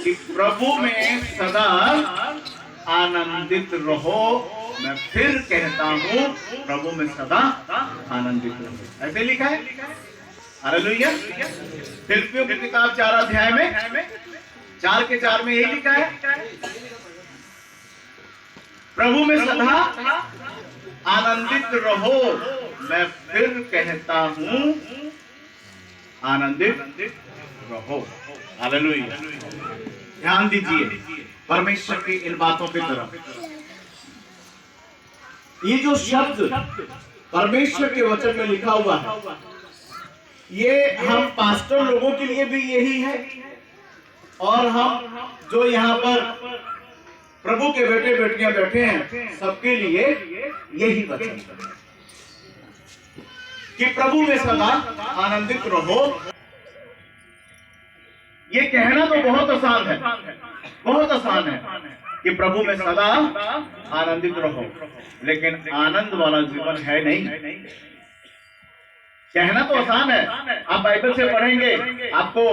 कि प्रभु में सदा आनंदित रहो। मैं फिर कहता हूं, प्रभु में सदा आनंदित रहो। ऐसे लिखा है। हालेलुया। फिलिप्पियों की किताब 4 अध्याय में 4 के 4 में यही लिखा है, प्रभु में सदा आनंदित रहो। मैं फिर कहता हूं, आनंदित रहो। हालेलुया। ध्यान दीजिए परमेश्वर की इन बातों की तरफ। ये जो शब्द परमेश्वर के वचन में लिखा हुआ है, ये हम पास्टर लोगों के लिए भी यही है, और हम जो यहाँ पर प्रभु के बेटे बेटियां बैठे हैं सबके लिए यही वचन है कि प्रभु में सदा आनंदित रहो। ये कहना तो बहुत आसान है, बहुत आसान है कि प्रभु में सदा आनंदित रहो, लेकिन आनंद वाला जीवन है नहीं। कहना तो आसान है। आप बाइबल से पढ़ेंगे, आपको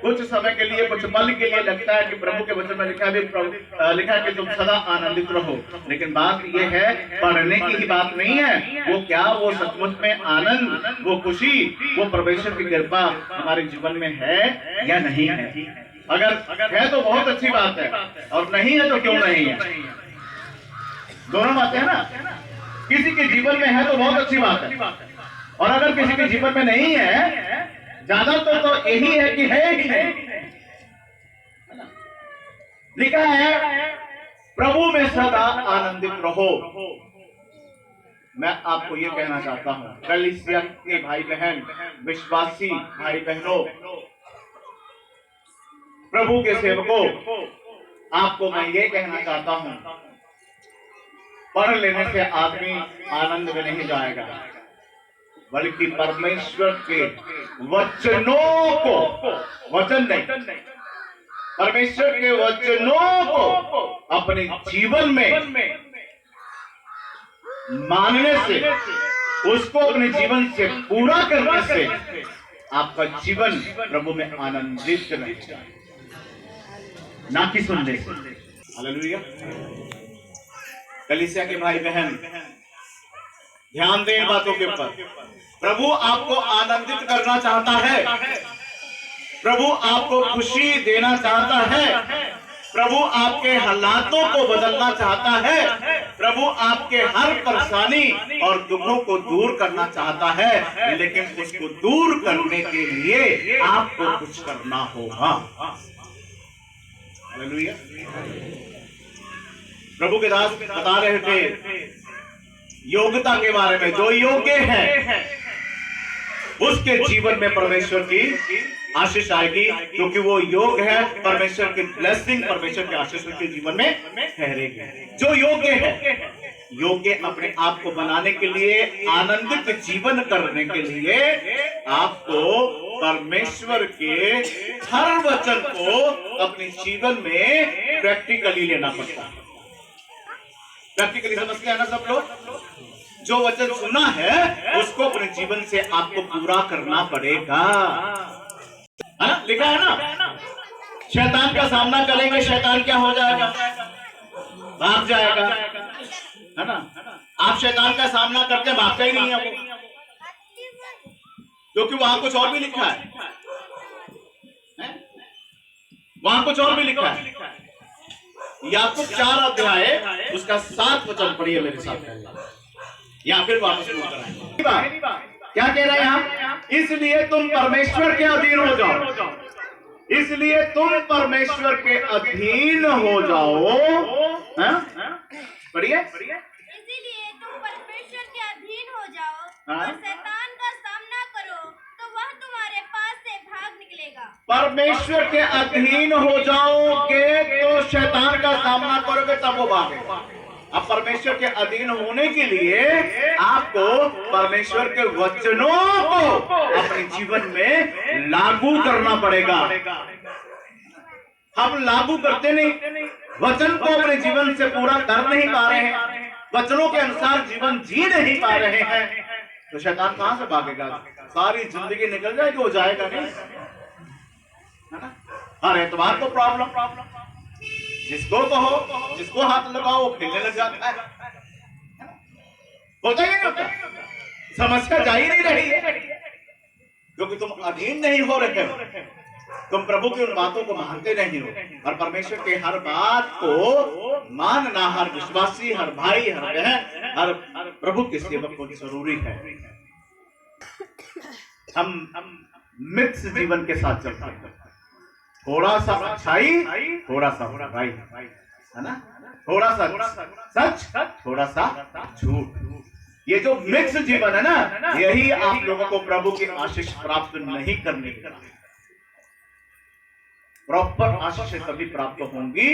कुछ समय के लिए, कुछ पल के लिए लगता है कि प्रभु के वचन में लिखा है कि तुम सदा आनंदित रहो, लेकिन बात यह है, पढ़ने की ही बात नहीं है। वो क्या, वो सचमुच में आनंद, वो खुशी, वो परमेश्वर की कृपा हमारे जीवन में है या नहीं है। अगर है तो बहुत अच्छी बात है, और नहीं है तो क्यों नहीं है। दोनों बातें हैं ना। किसी के जीवन में है तो बहुत अच्छी बात है, और अगर किसी के जीवन में नहीं है, ज्यादातर तो यही है कि है ही नहीं। लिखा है प्रभु में सदा आनंदित रहो। मैं आपको ये कहना चाहता हूं, कलीसिया के भाई बहन, विश्वासी भाई बहनों, प्रभु के सेवकों, आपको मैं ये कहना चाहता हूं, पढ़ लेने से आदमी आनंद में नहीं जाएगा, बल्कि परमेश्वर के वचनों को, वचन नहीं, परमेश्वर के वचनों को अपने जीवन में मानने से, उसको अपने जीवन से पूरा करने से आपका जीवन प्रभु में आनंदित रहेगा, ना कि सुनने से। हालेलुया। कलीसिया के भाई बहन, ध्यान दें बातों के ऊपर। प्रभु आपको आनंदित करना चाहता है, प्रभु आपको खुशी देना चाहता है, प्रभु आपके हालातों को बदलना चाहता है, प्रभु आपके हर परेशानी और दुखों को दूर करना चाहता है, लेकिन उसको दूर करने के लिए आपको कुछ करना होगा। हालेलुया। प्रभु के दास बता रहे थे योग्यता के बारे में। जो योग्य है उसके जीवन में परमेश्वर की आशीष आएगी, क्योंकि वो योग्य है। परमेश्वर की ब्लेसिंग, परमेश्वर के आशीष उसके जीवन में ठहरेगी। जो योग्य है, योग्य अपने आप को बनाने के लिए, आनंदित जीवन करने के लिए आपको परमेश्वर के हर वचन को अपने जीवन में प्रैक्टिकली लेना पड़ता है। प्रैक्टिकली समझते हैं ना सब लोग? जो वचन सुना है उसको अपने जीवन से आपको पूरा करना पड़ेगा। लिखा है ना, शैतान का सामना करेंगे, शैतान क्या हो जाएगा? भाग जाएगा, है ना। आप शैतान का सामना करके भागते ही नहीं है वो, क्योंकि वहां कुछ और भी लिखा है, वहां कुछ और भी लिखा है। याकूब 4 अध्याय उसका 7 वचन पढ़िए मेरे साथ, या फिर वापस क्या कह रहे हैं यहाँ? इसलिए तुम परमेश्वर के अधीन हो जाओ, इसलिए तुम परमेश्वर के अधीन हो जाओ। पढ़िए। इसलिए तुम परमेश्वर के अधीन हो जाओ और शैतान का सामना करो, तो वह तुम्हारे पास से भाग निकलेगा। परमेश्वर के अधीन हो जाओगे तो शैतान का सामना करोगे, तब वो भागेगा। अब परमेश्वर के अधीन होने के लिए आपको परमेश्वर के वचनों को अपने जीवन में लागू करना पड़ेगा। हम लागू करते नहीं, वचन को अपने जीवन से पूरा कर नहीं पा रहे हैं, वचनों के अनुसार जीवन जी नहीं पा रहे हैं, तो शैतान कहां से भागेगा? सारी जिंदगी निकल जाएगी, वो जाएगा नहीं, है ना। हर एतवार को प्रॉब्लम, जिसको कहो, जिसको हाथ लगाओ वो खेलने लग जाता है। होता ही नहीं होता, समस्या जा ही नहीं रही है, क्योंकि तुम अधीन नहीं हो रहे हो, तुम प्रभु की उन बातों को मानते नहीं हो। और परमेश्वर के हर बात को मानना हर विश्वासी, हर भाई, हर बहन, हर प्रभु के सेवक को जरूरी है। हम मिक्स जीवन के साथ चलते हैं, थोड़ा सा अच्छाई, थोड़ा सा बुराई, है ना, थोड़ा सा सच, थोड़ा सा झूठ। ये जो मिक्स जीवन है ना, यही आप लोगों को प्रभु की आशीष प्राप्त नहीं करने का। प्रॉपर आशीष तभी प्राप्त होंगी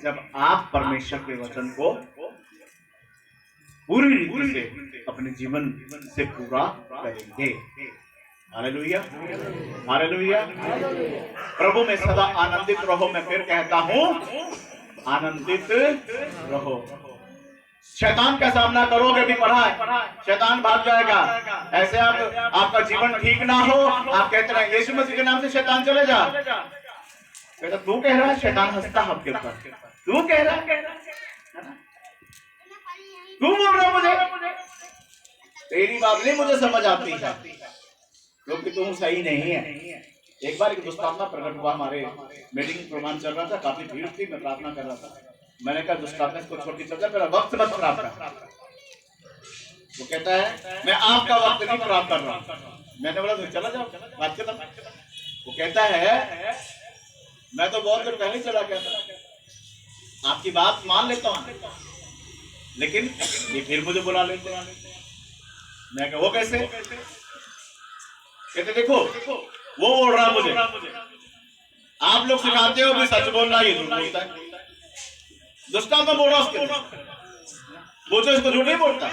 जब आप परमेश्वर के वचन को पूरी रीति से अपने जीवन से पूरा करेंगे। Hallelujah, hallelujah. प्रभु में सदा आनंदित रहो। मैं फिर कहता हूं, आनंदित रहो। शैतान का सामना करोगे भी पढ़ा है, शैतान भाग जाएगा। ऐसे आपका जीवन ठीक ना हो, आप कहते हैं यीशु मसीह के नाम से शैतान चले जा, कहता तू कह रहा है, शैतान हंसता आपके ऊपर, तू कह रहा है, तू बोल रहा मुझे, तेरी बात नहीं मुझे समझ आती है, क्योंकि तुम सही नहीं है। एक बार एक दुष्टात्मा प्रकट हुआ, हमारे मीटिंग प्रोग्राम चल रहा था, काफी भीड़ थी, मैं प्रार्थना कर रहा था। मैंने कहा दुष्टात्मा इसको छोड़ के चल जा, मेरा वक्त मत खराब कर। वो कहता है मैं आपका वक्त नहीं खराब कर रहा। मैंने बोला तो चला जाओ, बात खत्म। वो कहता है मैं तो बहुत देर पहले चला गया था, आपकी बात मान लेता हूँ, लेकिन ये फिर मुझे बुला लेते हैं। मैं कहा वो कैसे? कहते देखो वो बोल रहा मुझे, आप लोग सिखाते हो भी सच बोलना, ये झूठ बोलता है। दुष्टात्मा बोल रहा उसके, वो तो इसको झूठ नहीं बोलता।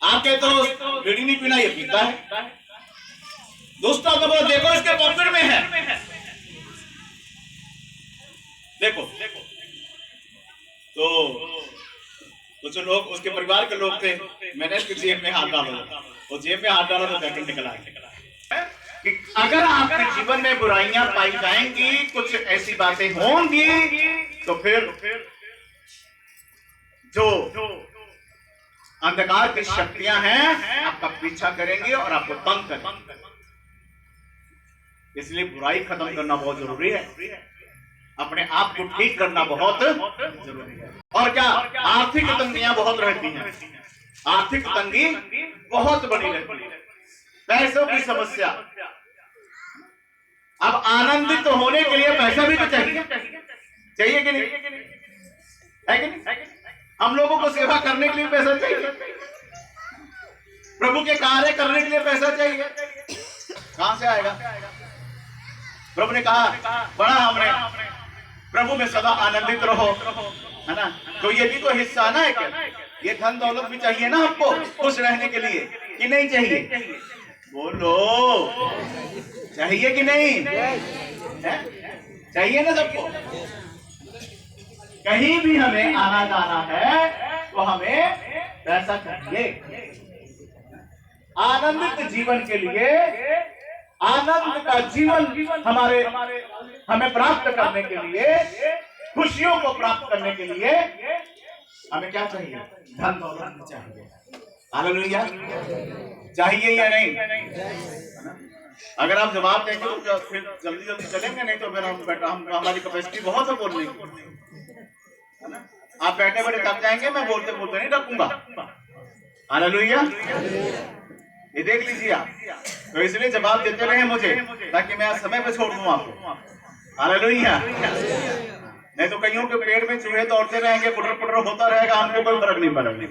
आप कहते हो बीड़ी नहीं पीना, ये पीता है। दुष्टात्मा बोला देखो इसके पॉकेट में है, देखो। तो कुछ लोग, उसके परिवार के लोग थे, मैंने उसके जेब में हाथ डाला, वो जेब में हाथ डाला तो पैकेट निकल आया। अगर आपके जीवन में बुराइयां पाई जाएंगी, कुछ ऐसी बातें होंगी, तो फिर जो अंधकार की शक्तियां हैं आपका पीछा करेंगी और आपको तंग करेंगी। इसलिए बुराई खत्म करना बहुत जरूरी है, अपने आप को ठीक करना बहुत जरूरी है। और क्या, आर्थिक तंगियां बहुत रहती हैं, आर्थिक तंगी बहुत बड़ी रहती है, पैसों की समस्या। अब आनंदित तो होने के लिए पैसा भी तो चाहिए, चाहिए कि नहीं, है कि नहीं? हम लोगों को सेवा करने के लिए पैसा चाहिए, प्रभु के कार्य करने के लिए पैसा चाहिए, कहां से आएगा? प्रभु ने कहा बड़ा हमने प्रभु में सदा आनंदित रहो, है ना। तो ये भी तो हिस्सा ना है, ये धन दौलत भी चाहिए ना हमको खुश रहने के लिए, कि नहीं चाहिए? बोलो, चाहिए कि नहीं? है? चाहिए ना सबको। कहीं भी हमें आना जाना है तो हमें पैसा चाहिए। आनंदित जीवन के लिए, आनंद का जीवन हमें प्राप्त करने के लिए, खुशियों को प्राप्त करने के लिए हमें क्या चाहिए? धन दौलत चाहिए। हालेलुया, चाहिए या नहीं? अगर आप जवाब देंगे तो फिर जल्दी जल्दी चलेंगे, नहीं तो फिर हम हमारी कैपेसिटी बहुत है बोलने की, है ना। आप बैठे बैठे थक जाएंगे, मैं बोलते बोलते नहीं थकूंगा। हालेलुया, ये देख लीजिए आप। तो इसलिए जवाब देते रहे मुझे, ताकि मैं समय पे छोड़ दूं आपको। हालेलुया, नहीं तो कईयों के पेट में चूहे दौड़ते रहेंगे, पुटर पुटर होता रहेगा, हमको कोई फर्क नहीं पड़ेगा।